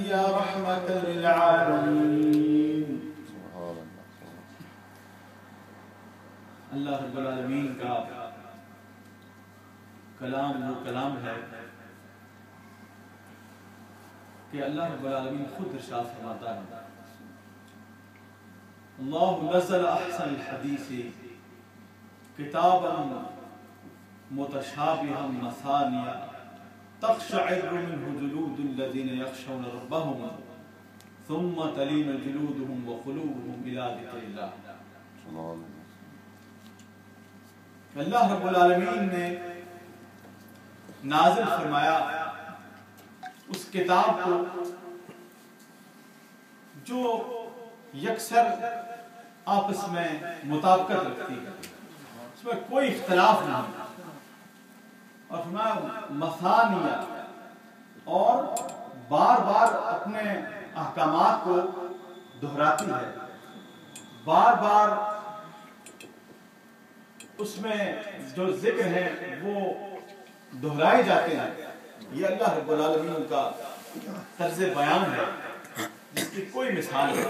يا رحمة للعالمين. اللہ رب العالمین کا کلام وہ کلام ہے کہ اللہ رب العالمین خود ارشاد فرماتا ہے اللہ نزل احسن الحدیث کتابا متشابہا مثانیہ تقشعر منه جلود الذین یخشون ربهم ثم تلین جلودهم وقلوبهم الى ذکر اللہ. اللہ رب العالمین نے نازل فرمایا اس کتاب کو جو یکسر آپس میں مطابقت رکھتی ہے، اس میں کوئی اختلاف نہیں، اور فرمایا مثانیہ، اور بار بار اپنے احکامات کو دہراتی ہے، بار بار اس میں جو ذکر ہے وہ دہرائے جاتے ہیں. یہ اللہ رب العالمین کا طرز بیان ہے جس کی کوئی مثال نہیں.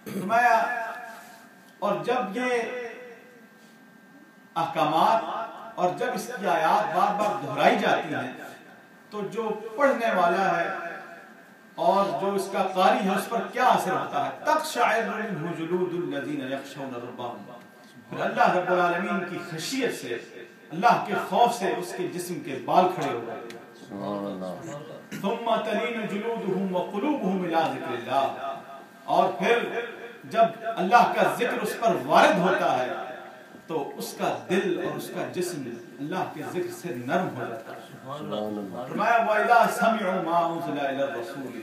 فرمایا اور جب یہ احکامات اور جب اس کی آیات بار بار دہرائی جاتی ہیں تو جو پڑھنے والا ہے اور جو اس کا قاری ہے اس پر کیا اثر ہوتا ہے. تقشعر منه جلود الذین یخشون ربهم. پھر اللہ رب العالمین کی خشیت سے، اللہ کے خوف سے اس کے جسم کے بال کھڑے ہو گئے. ثم تلین جلودهم وقلوبهم الى ذکر اللہ. اور پھر جب اللہ کا ذکر اس پر وارد ہوتا ہے تو اس کا دل اور اس کا جسم اللہ کے ذکر سے نرم ہو جاتا ہے. فرمایا وَإِذَا سَمِعُوا مَا أُنزِلَ إِلَى الرَّسُولِ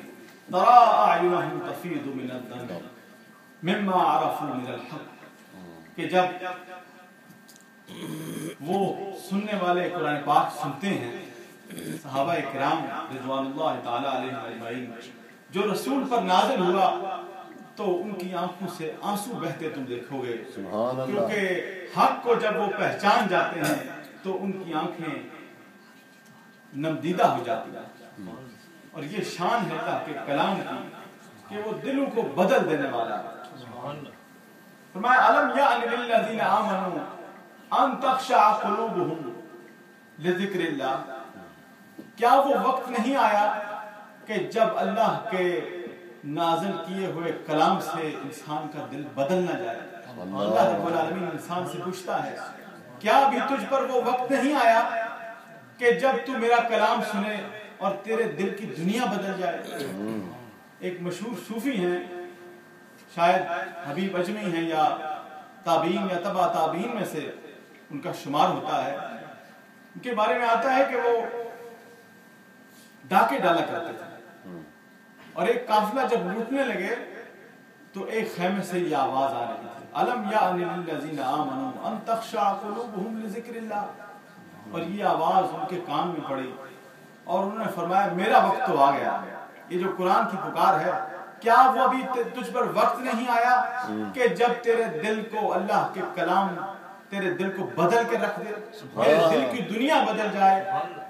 تَرَىٰ أَعْيُنَهُمْ تَفِيضُ مِنَ الدَّمْعِ مِمَّا عَرَفُوا مِنَ الْحَقِّ. کہ جب وہ سننے والے قرآن پاک سنتے ہیں، صحابہ کرام رضوان اللہ تعالی علیہم اجمعین، جو رسول پر نازل ہوا تو ان کی آنکھوں سے آنسو بہتے تم دیکھو گے، کیونکہ حق کو جب وہ پہچان جاتے ہیں تو ان کی آنکھیں نمدیدہ ہو جاتی ہیں. اور یہ شان ہے اللہ کے کلام کی کہ وہ دلوں کو بدل دینے والا ہے. فرمایا الم یعن للذین آمنوا ان تخشع قلوبهم لذکر اللہ. کیا وہ وقت نہیں آیا کہ جب اللہ کے نازل کیے ہوئے کلام سے انسان کا دل بدل نہ جائے. اللہ رب العالمین انسان سے پوچھتا ہے کیا بھی تجھ پر وہ وقت نہیں آیا کہ جب تو میرا کلام سنے اور تیرے دل کی دنیا بدل جائے. ایک مشہور صوفی ہیں، شاید حبیب اجمی ہیں یا تابعین یا تبع تابعین میں سے ان کا شمار ہوتا ہے. ان کے بارے میں آتا ہے کہ وہ ڈاکے ڈالا کرتے تھے، اور ایک قافلہ جب لوٹنے لگے تو ایک خیمے سے یہ آواز آ رہی تھی الم یعن للذین آمنوا ان تخشع قلوبهم لذکر اللہ. اور یہ آواز ان کے کان میں پڑی اور انہوں نے فرمایا میرا وقت تو آ گیا. یہ جو قرآن کی پکار ہے، کیا وہ ابھی تجھ پر وقت نہیں آیا کہ جب تیرے دل کو اللہ کے کلام تیرے دل کو بدل کے رکھ دے، تیرے دل کی دنیا بدل جائے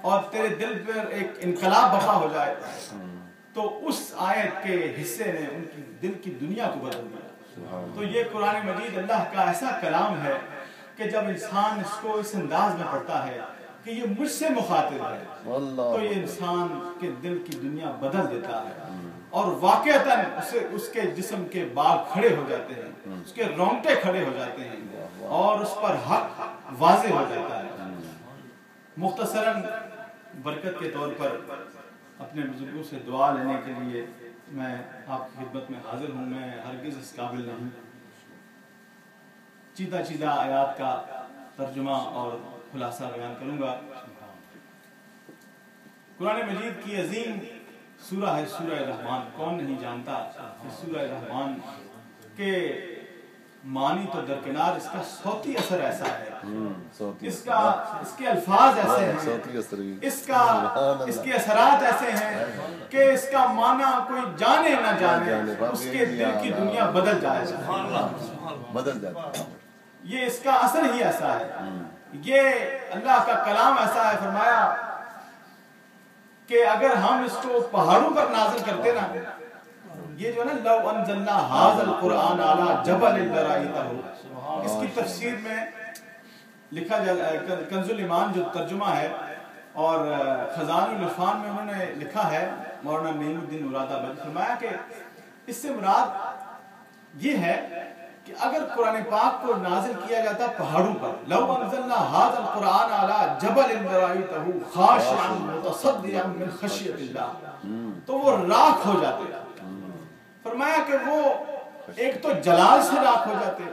اور تیرے دل پر ایک انقلاب برپا ہو جائے. تو اس آیت کے حصے نے ان کی دل کی دنیا کو بدل دیا. تو یہ قرآن مجید اللہ کا ایسا کلام ہے کہ جب انسان اس کو اس انداز میں پڑھتا ہے کہ یہ مجھ سے مخاطب ہے تو یہ انسان کے دل کی دنیا بدل دیتا ہے، اور واقعتاً اس کے جسم کے بال کھڑے ہو جاتے ہیں، اس کے رونگٹے کھڑے ہو جاتے ہیں اور اس پر حق واضح ہو جاتا ہے. مختصراً برکت کے طور پر اپنے بزرگوں سے دعا لینے کے لیے میں آپ کی خدمت میں حاضر ہوں. میں ہرگز اس قابل نہیں. چیدہ چیدہ آیات کا ترجمہ اور خلاصہ بیان کروں گا. قرآن مجید کی عظیم سورہ ہے سورہ رحمان. کون نہیں جانتا کہ سورہ رحمان کے معنی تو درکنار اس کا صوتی اثر ایسا ہے، اس کے الفاظ ایسے ہیں، اس کے اثرات ایسے ہیں کہ اس کا معنی کوئی جانے نہ جانے اس کے دل کی دنیا بدل جائے. یہ اس کا اثر ہی ایسا ہے. یہ اللہ کا کلام ایسا ہے. فرمایا کہ اگر ہم اس کو پہاڑوں پر نازل کرتے نا، یہ جو ہے نا لو انزلنا ھذا القرآن علی جبل لرأیتہ، اس کی تفسیر میں لکھا کنز الایمان جو ترجمہ ہے اور خزان العرفان میں انہوں نے لکھا ہے مولانا نعیم الدین مراد آبادی، فرمایا کہ اس سے مراد یہ ہے کہ اگر قرآن پاک کو نازل کیا جاتا پہاڑوں پر، لو انزلنا ھذا القرآن علی جبل لرأیتہ خاشعا متصدعا من خشیۃ اللہ، تو وہ راکھ ہو جاتے۔ فرمایا کہ وہ ایک تو جلال سے راکھ ہو جاتے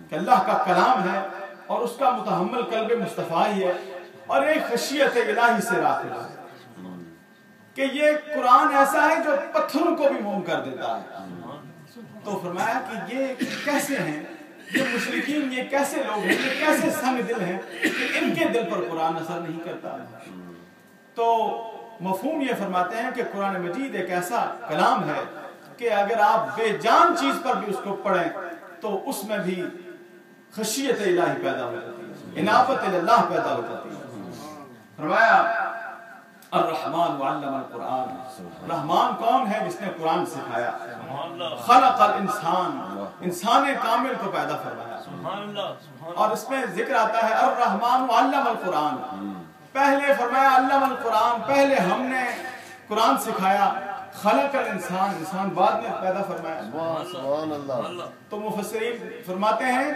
کہ اللہ کا کلام ہے اور اس کا متحمل قلب مصطفیٰ ہی ہے، اور ایک خشیت الہی سے راکھ ہو جاتے کہ یہ قرآن ایسا ہے جو پتھروں کو بھی موم کر دیتا ہے۔ تو فرمایا کہ یہ کیسے ہیں یہ مشرکین، یہ کیسے لوگ ہیں، یہ کیسے سنگ دل ہیں کہ ان کے دل پر قرآن اثر نہیں کرتا۔ تو مفہوم یہ فرماتے ہیں کہ قرآن مجید ایک ایسا کلام ہے کہ اگر آپ بے جان چیز پر بھی اس کو پڑھیں تو اس میں بھی خشیت الہی پیدا ہو جاتی ہے، انابت اللہ پیدا ہو جاتی ہے۔ فرمایا الرحمن علم القرآن، رحمان کون ہے؟ جس نے قرآن سکھایا۔ خلق الانسان، انسان کامل کو پیدا فرمایا۔ اور اس میں ذکر آتا ہے الرحمن علم القرآن، پہلے فرمایا علم القرآن، پہلے ہم نے قرآن سکھایا۔ خلق الانسان، انسان بعد میں پیدا فرمایا۔ سبحان اللہ۔ تو مفسرین فرماتے ہیں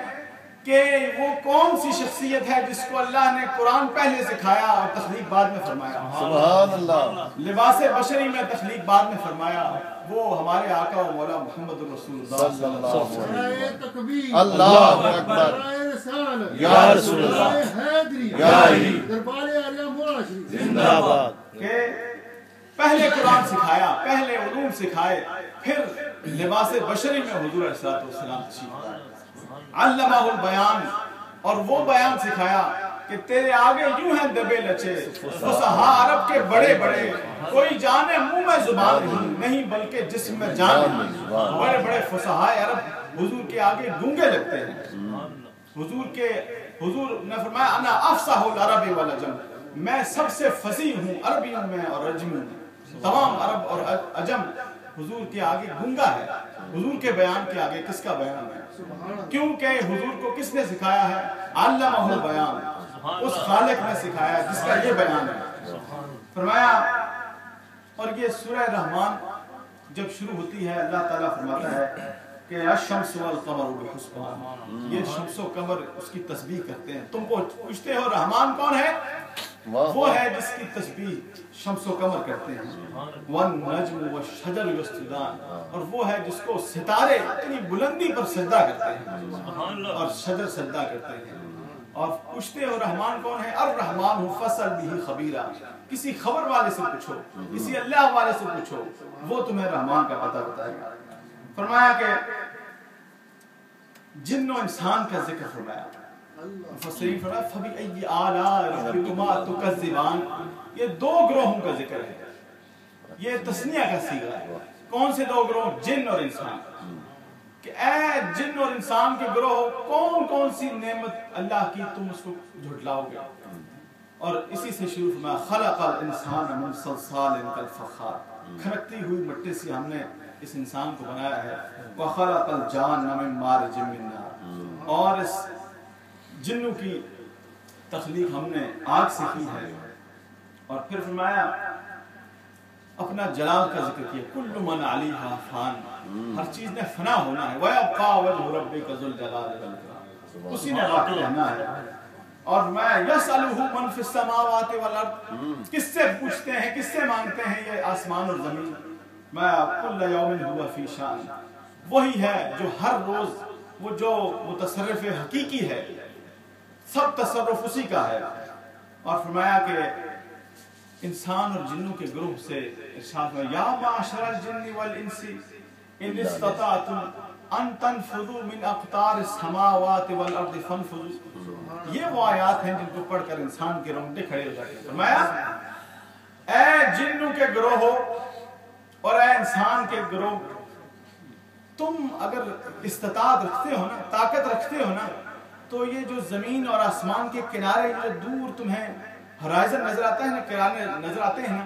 کہ وہ کون سی شخصیت ہے جس کو اللہ نے قرآن پہلے سکھایا اور تخلیق بعد میں فرمایا؟ سبحان اللہ۔ لباس بشری میں تخلیق بعد میں فرمایا، وہ ہمارے آقا و مولا محمد رسول اللہ صلی اللہ علیہ وسلم۔ تکبیر، اللہ اکبر، یا رسول اللہ، یا علی، دربار عالیہ مولا شریف زندہ باد۔ کہ پہلے قرآن سکھایا، پہلے علوم سکھائے، پھر لباس بشری میں حضور علیہ السلام تشریف لائے۔ علمہ البیان، اور وہ بیان سکھایا کہ تیرے آگے یوں ہیں دبے لچے فصحاء عرب کے بڑے بڑے، کوئی جانے منہ میں زبان نہیں بلکہ جسم میں جان نہیں۔ بڑے بڑے فصحاء عرب حضور کے آگے گونگے لگتے ہیں۔ حضور نے فرمایا انا افصح العرب والعجم، میں سب سے فصیح ہوں عربیوں میں اور عجمیوں میں۔ تمام عرب اور عجم حضور کے آگے گونگا ہے، حضور کے بیان کے آگے کس کا بیان ہے؟ کیونکہ حضور کو کس نے سکھایا ہے؟ علمہ البیان، اس خالق نے سکھایا جس کا یہ بیان ہے۔ فرمایا، اور یہ سورہ رحمان جب شروع ہوتی ہے اللہ تعالیٰ فرماتا ہے کہ الشمس والقمر بحسبان، یہ شمس و قمر اس کی تسبیح کرتے ہیں۔ تم کو پوچھتے ہو رحمان کون ہے؟ وہ ہے جس کی تسبیح شمس و قمر کرتے ہیں۔ والنجم والشجر یسجدان، اور وہ ہے جس کو ستارے اتنی بلندی پر سجدہ کرتے ہیں اور شجر سجدہ کرتے ہیں۔ اور پوچھتے ہو رحمان کون ہے؟ الرحمن فصل بھی خبیرہ، کسی خبر والے سے پوچھو، کسی اللہ والے سے پوچھو، وہ تمہیں رحمان کا پتہ بتائے گا۔ فرمایا کہ جن و انسان کا ذکر فرمایا، مفسرین فرمایا فَبِأَيِّ آلَاءِ رَبِّكُمَا تُكَذِّبَانِ، یہ دو گروہوں کا ذکر ہے، یہ تثنیہ کا صیغہ ہے۔ کون سے دو گروہ؟ جن اور انسان۔ کہ اے جن اور انسان کے گروہ، کون کون سی نعمت اللہ کی تم اس کو جھٹلاؤ گے؟ اور اسی سے شروع فرمایا خلق الانسان من صلصال کالفخار، کھنکتی ہوئی مٹی سے ہم نے اس انسان کو بنایا ہے۔ وخلق الجان من مارج من نار، اور اس جنوں کی تخلیق ہم نے آگ سے کی ہے۔ اور پھر فرمایا اپنا جلال کا ذکر کیا، کل من علیہا فان، ہر چیز نے فنا ہونا ہے۔ وَيَبْقَى وَجْهُ رَبِّكَ ذُو الْجَلَالِ وَالْإِكْرَامِ، اسی نے باقی رہنا ہے۔ اور میں یسألہ من فی السماوات والارض، کس سے پوچھتے ہیں، کس سے مانگتے ہیں یہ آسمان اور زمین؟ میں کل یوم هو فی شان، وہی ہے جو ہر روز، وہ جو متصرف حقیقی ہے، سب تصرف اسی کا ہے۔ اور فرمایا کہ انسان اور جنوں کے گروہ سے ارشاد ہے یا معاشر الجن والانس ان استطعتم ان تنفذوا من اقطار السماوات والارض فانفذوا، یہ وہ آیات ہیں جن کو پڑھ کر انسان کے رونگٹے کھڑے ہو جاتے ہیں۔ فرمایا اے جنوں کے گروہ اور اے انسان کے گروہ، تم اگر استطاعت رکھتے ہو نا، طاقت رکھتے ہو نا، تو یہ جو زمین اور آسمان کے کنارے جو دور تمہیں ہرائزن نظر آتا ہے نا، کنارے نظر آتے ہیں نا،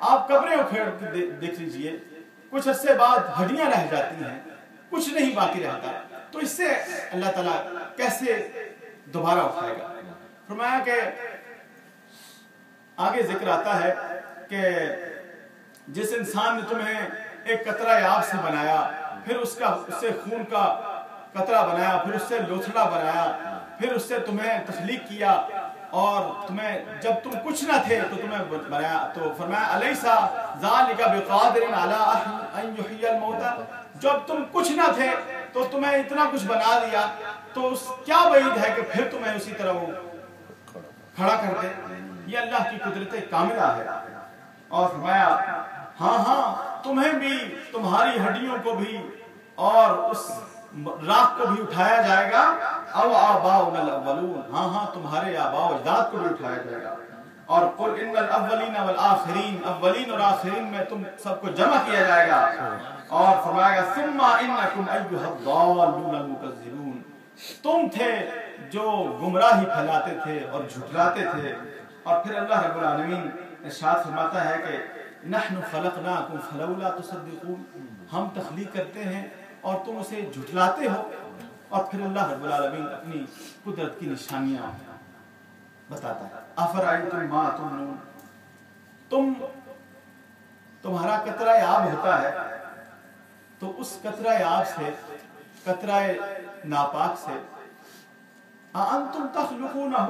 آپ قبریں اکھیڑ کے دیکھ لیجئے، کچھ عرصے بعد ہڈیاں رہ جاتی ہیں، کچھ نہیں باقی رہتا، تو اس سے اللہ تعالیٰ کیسے دوبارہ اٹھائے گا؟ فرمایا کہ آگے ذکر آتا ہے کہ جس انسان نے تمہیں ایک قطرہ آب سے بنایا، پھر اس سے خون کا قطرہ بنایا، پھر اس سے لوتھڑا بنایا، پھر اس سے تمہیں تخلیق کیا، اور تمہیں جب تم کچھ نہ تھے تو تمہیں بنایا، تو فرمایا الیسا ذالک بقادر علی ان یحیی الموتى، جب تم کچھ نہ تھے تو تمہیں اتنا کچھ بنا دیا، تو کیا بعید ہے کہ پھر تمہیں اسی طرح وہ کھڑا کر دے۔ یہ اللہ کی قدرت کاملہ ہے۔ اور فرمایا ہاں ہاں تمہیں بھی، تمہاری ہڈیوں کو بھی اور اس راکھ کو بھی اٹھایا جائے گا، او آباؤنا الاولون، ہاں ہاں تمہارے آباء و اجداد کو بھی اٹھایا جائے گا۔ اور قل ان الاولین والآخرین، اولین اور آخرین میں تم سب کو جمع کیا جائے گا۔ اور فرمائے گا ثم انکم ایھا الضالون المکذبون، تم تھے جو گمراہی پھیلاتے تھے اور جھٹلاتے تھے۔ اور پھر اللہ رب العالمین ارشاد فرماتا ہے کہ نحن خلقناکم فلولا تصدقون، ہم تخلیق کرتے ہیں اور تم اسے جھٹلاتے ہو۔ اور پھر اللہ رب العالمین اپنی قدرت کی نشانیاں بتاتا ہے۔ افرأیتم ما تمنون، تمہارا قطرہ آب ہوتا ہے، تو اس قطرہ آب سے، قطرہ ناپاک سے، اانتم تخلقونہ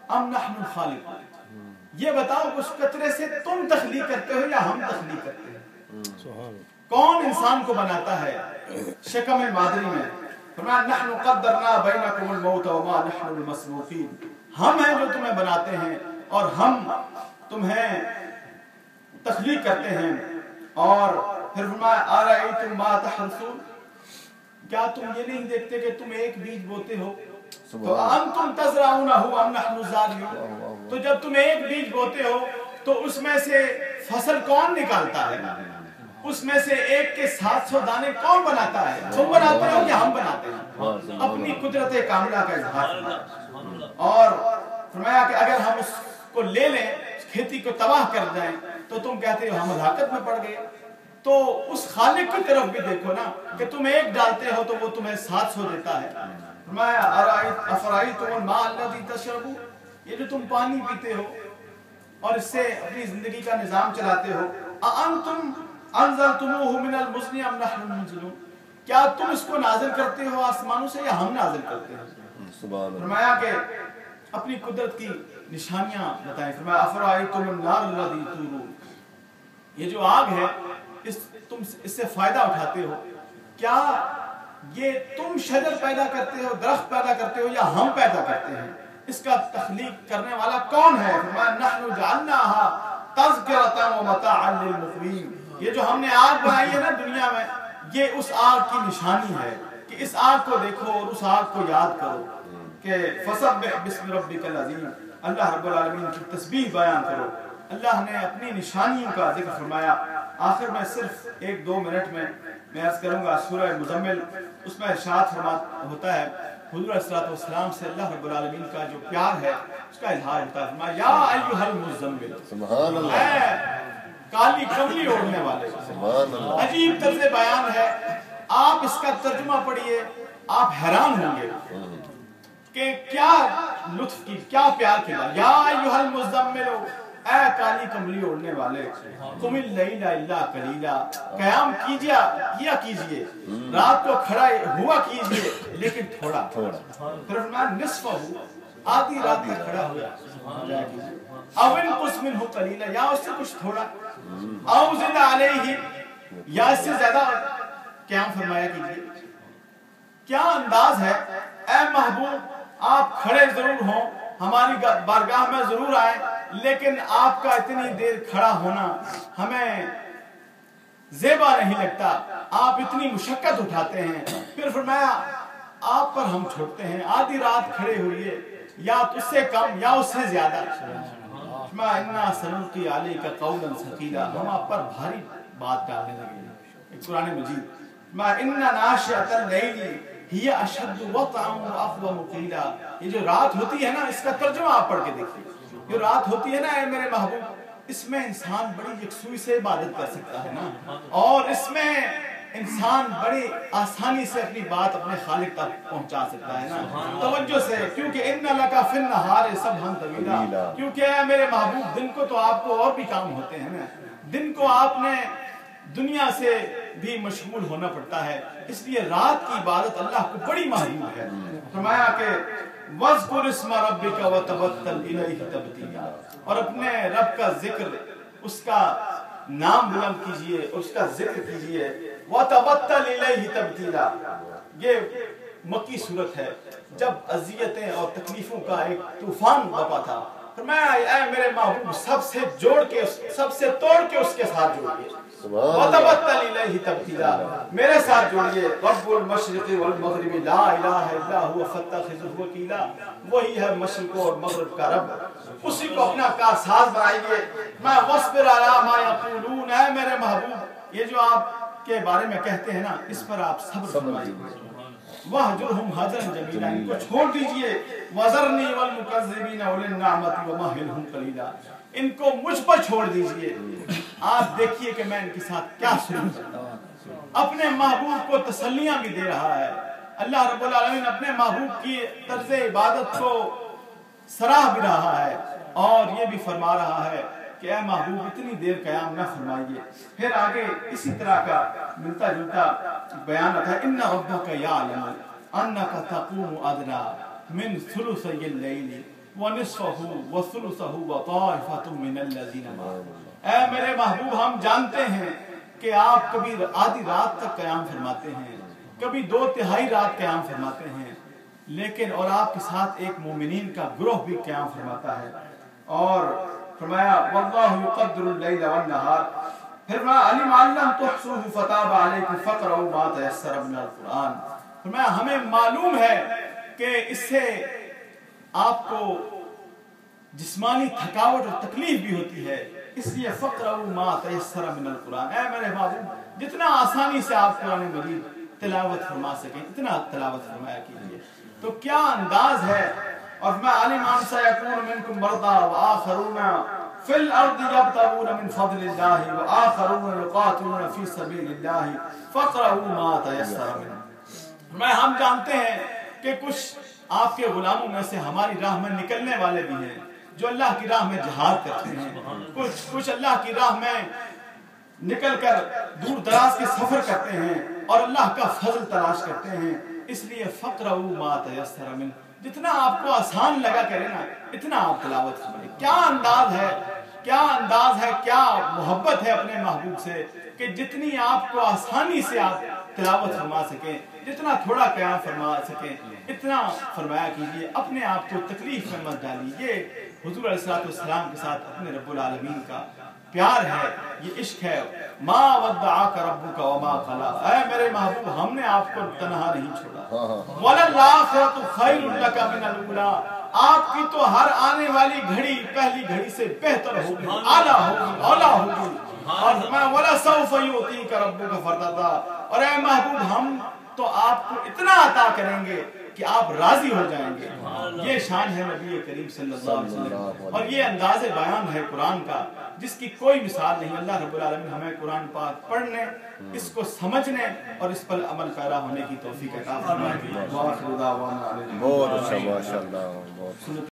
ام نحن الخالقون، یہ بتاؤ اس قطرے سے تم تخلیق کرتے ہو یا ہم تخلیق کرتے ہیں؟ کون انسان کو بناتا ہے؟ شکم مادری میں فرمایا نحن قدرنا بینکم الموت وما نحن بمسبوقین، ہم ہیں جو تمہیں بناتے ہیں اور ہم تمہیں تخلیق کرتے ہیں۔ اور پھر فرمایا ارأیتم ما تحرثون، کیا تم یہ نہیں دیکھتے کہ تم ایک بیج بوتے ہو، تو انتم تزرعونہ ام نحن الزارعون، تو جب تم ایک بیج بوتے ہو تو اس میں سے فصل کون نکالتا ہے؟ اس میں سے ایک کے 700 دانے کون بناتا ہے؟ تم بناتے ہو یا ہم بناتے ہیں؟ اپنی قدرت کاملہ کا اظہار فرمایا۔ اور فرمایا کہ اگر ہم اس کو لے لیں، کھیتی کو تباہ کر دیں، تو تم کہتے ہو ہم ہلاکت میں پڑ گئے۔ تو اس خالق کی طرف بھی دیکھو نا کہ تم ایک ڈالتے ہو تو وہ تمہیں 700 دیتا ہے۔ فرمایا افرأیتم الماء الذی تشربون، یہ جو تم پانی پیتے ہو اور اس سے اپنی زندگی کا نظام چلاتے ہو، اانتم انزلتموہ من المزن ام نحن المنزلون، کیا تم اس کو نازل کرتے ہو آسمانوں سے یا ہم نازل کرتے ہیں؟ فرمایا کہ اپنی قدرت کی نشانیاں بتائیں۔ فرمایا افرأیتم النار الذی تورون، یہ جو آگ ہے تم اس سے فائدہ اٹھاتے ہو، کیا یہ تم شجر پیدا کرتے ہو، درخت پیدا کرتے ہو یا ہم پیدا کرتے ہیں؟ اس کا تخلیق کرنے والا کون ہے؟ فرمایا نحن جعلناها تذکرۃ ومتاعا للمقوین، یہ جو ہم نے آگ بنائی ہے نا دنیا میں، یہ اس آگ کی نشانی ہے کہ اس آگ کو دیکھو اور اس آگ کو یاد کرو کہ فسبح باسم ربک العظیم، اللہ رب العالمین کی تسبیح بیان کرو۔ اللہ نے اپنی نشانیوں کا ذکر فرمایا۔ آخر میں صرف 1-2 منٹ میں عرض کروں گا سورہ مزمل، اس میں ارشاد ہوتا ہے حضور علیہ السلام سے اللہ رب العالمین کا جو پیار ہے اس کا اظہار ہوتا ہے۔ فرمایا یا ایھا المزمل، سبحان اللہ، اے کالی کملی اوڑھنے والے، سبحان اللہ، عجیب طرز بیان ہے۔ آپ اس کا ترجمہ پڑھیے، آپ حیران ہوں گے کہ کیا لطف کی، کیا پیار کیا۔ یا ایھا المزمل، اے کالی کملی اوڑھنے والے، قم اللیل الا قلیلا، قیام کیا کیجئے، رات کو کھڑا ہوا کیجئے لیکن تھوڑا۔ پھر فرمایا نصفہ، آدھی رات تک کھڑا ہوا کیجئے، او انقص منہ قلیلا، یا اس سے کچھ تھوڑا، او زد علیہ، یا اس سے زیادہ قیام فرمایا کیجئے۔ کیا انداز ہے اے محبوب، آپ کھڑے ضرور ہوں، ہماری بارگاہ میں ضرور آئیں، لیکن آپ کا اتنی دیر کھڑا ہونا ہمیں زیبا نہیں لگتا، آپ اتنی مشقت اٹھاتے ہیں۔ پھر فرمایا آپ پر ہم چھوڑتے ہیں، آدھی رات کھڑے ہوئیے، یا اس سے کم یا اس سے زیادہ۔ فرمایا انا سنلقی علیک قولا ثقیلا، ہم آپ پر بھاری بات ڈالنے لگے۔ قرآن مجید فرمایا انا ناشئۃ اللیل ہی اشد وطئا واقوم قیلا، یہ جو رات ہوتی ہے نا، اس کا ترجمہ آپ پڑھ کے دیکھیے۔ جو رات ہوتی ہے نا اے میرے محبوب، اس میں انسان بڑی یکسوئی سے عبادت کر سکتا ہے نا، اور اس میں انسان بڑی آسانی سے اپنی بات اپنے خالق تک پہنچا سکتا ہے نا، توجہ سے، کیونکہ ان لک فی النہار سبحا طویلا، کیونکہ اے میرے محبوب دن کو تو آپ کو اور بھی کام ہوتے ہیں نا، دن کو آپ نے دنیا سے بھی مشغول ہونا پڑتا ہے، اس لیے رات کی عبادت اللہ کو بڑی محبوب ہے۔ فرمایا کہ وَاذْكُرِ اسْمَ رَبِّكَ وَتَبَتَّلْ إِلَيْهِ تَبْتِيلًا، اور اپنے رب کا ذکر، اس کا نام بلند کیجئے، اس کا ذکر کیجئے، وَتَبَتَّلْ إِلَيْهِ تَبْتِيلًا۔ یہ مکی صورت ہے جب اذیتیں اور تکلیفوں کا ایک طوفان بپا تھا، فرمایا اے میرے محبوب سب سے جوڑ کے، سب سے توڑ کے اس کے ساتھ جوڑیے، وَتَبَتَّلْ إِلَيْهِ تَبْتِيلًا، میرے ساتھ جوڑیے، رب المشرق والمغرب لا الہ الا هو فاتخذہ وکیلا، وہی ہے مشرق اور مغرب کا رب، اسی کو اپنا کارساز بنائیے۔ میں وَاصْبِرْ عَلَىٰ مَا يَقُولُونَ، اے میرے محبوب یہ جو آپ کے بارے میں کہتے ہیں نا، اس پر آپ صبر فرمائیے، وَاهْجُرْهُمْ هَجْرًا جَمِيلًا، ان کو چھوڑ دیجئے، وَذَرْنِي وَالْمُكَذِّبِينَ أُولِي النَّعْمَةِ وَمَهِّلْهُمْ قَلِيلًا، ان کو مجھ پر چھوڑ دیجئے، آپ دیکھیے کہ میں ان کے ساتھ کیا سلوک کرتا ہوں۔ اپنے محبوب کو تسلیاں بھی دے رہا ہے اللہ رب العالمین، اپنے محبوب کی طرز عبادت کو سراہ بھی رہا ہے، اور یہ بھی فرما رہا ہے کہ اے محبوب اتنی دیر قیام نہ فرمائیے۔ پھر آگے اسی طرح کا ملتا جلتا بیان آتا ہے، ان ربک یعلم انک تقوم ادنی من ثلثی اللیل ونصفہ وثلثہ وطائفۃ من الذین معک، اے میرے محبوب ہم جانتے ہیں کہ آپ کبھی آدھی رات تک قیام فرماتے ہیں، کبھی 2/3 رات قیام فرماتے ہیں، لیکن اور آپ کے ساتھ ایک مومنین کا گروہ بھی قیام فرماتا ہے، اور فرمایا واللہ یقدر اللیل والنہار، پھر فرمایا علم ان لم تحصوہ فتاب علیکم فاقرؤوا ما تیسر من القرآن، فرمایا ہمیں معلوم ہے کہ اس سے آپ کو جسمانی تھکاوٹ اور تکلیف بھی ہوتی ہے، اس لیے فاقرؤوا ما تیسر من القرآن، اے میرے محبوب جتنا آسانی سے آپ قرآن مجید تلاوت فرما سکیں اتنا تلاوت فرمایا کیجیے۔ تو کیا انداز ہے، اور میں علم ان سیکون منکم مرضی وآخرون فی الارض یبتغون من فضل اللہ وآخرون یقاتلون فی سبیل اللہ فاقرؤوا ما تیسر منہ، میں ہم جانتے ہیں کہ کچھ آپ کے غلاموں میں سے ہماری راہ میں نکلنے والے بھی ہیں جو اللہ کی راہ میں جہاد کرتے ہیں، کچھ اللہ کی راہ میں نکل کر دور دراز کے سفر کرتے ہیں اور اللہ کا فضل تلاش کرتے ہیں، اس لیے فاقرؤوا ما تیسر منہ، جتنا آپ کو آسان لگا کرے نا اتنا آپ تلاوت فرمائیں۔ کیا انداز ہے، کیا انداز ہے، کیا محبت ہے اپنے محبوب سے کہ جتنی آپ کو آسانی سے آپ تلاوت فرما سکیں، جتنا تھوڑا قیام فرما سکیں اتنا فرمایا کیجیے، اپنے آپ کو تکلیف میں مت ڈالیے۔ یہ حضور علیہ السلام کے ساتھ اپنے رب العالمین کا پیار ہے، یہ عشق ہے۔ ما ودعک ربک وما قلی، اے میرے محبوب ہم نے آپ کو تنہا نہیں چھوڑا، وللآخرۃ خیر لک من الاولی، آپ کی تو ہر آنے والی گھڑی پہلی گھڑی سے بہتر ہوگی، اعلیٰ ہوگی، اولیٰ ہوگی، اور میں ولسوف یعطیک ربک فترضی، اور اے محبوب ہم تو آپ کو اتنا عطا کریں گے کہ آپ راضی ہو جائیں گے۔ یہ شان ہے نبی کریم صلی اللہ علیہ وسلم، اور یہ انداز بیان ہے قرآن کا جس کی کوئی مثال نہیں۔ اللہ رب العالمین ہمیں قرآن پاک پڑھنے، اس کو سمجھنے اور اس پر عمل پیرا ہونے کی توفیق عطا فرمائے۔ بہت اچھا، ماشاء اللہ۔